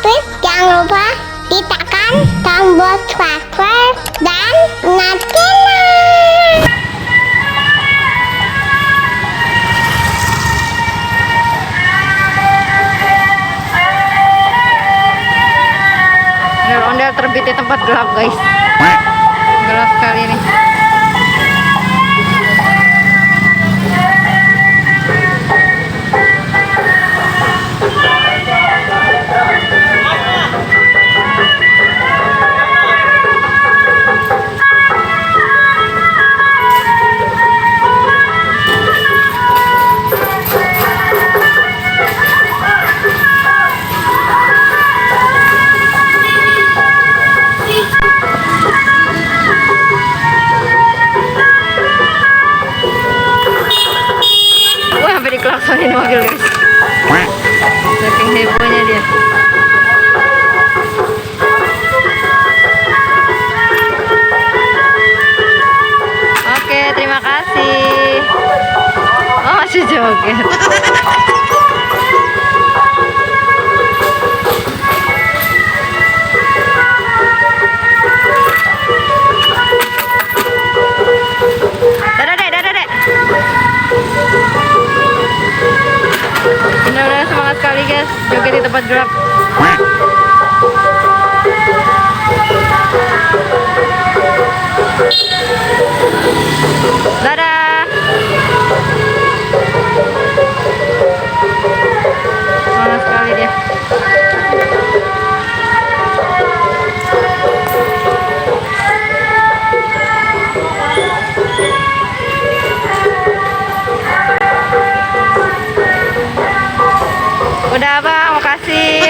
Please jangan lupa ditekan tombol subscribe dan nyalakan. Ondel-ondel terbit di tempat gelap, guys. Gelap sekali nih. Dikelaksonin mobil, guys. Saking hebohnya dia. Oke, terima kasih. Oh, masih joget. Dadah, Dek, dadah, Dek. Benar-benar semangat sekali, guys, joget di tempat gelap. Dadah. Semangat sekali dia. Udah, Bang, makasih.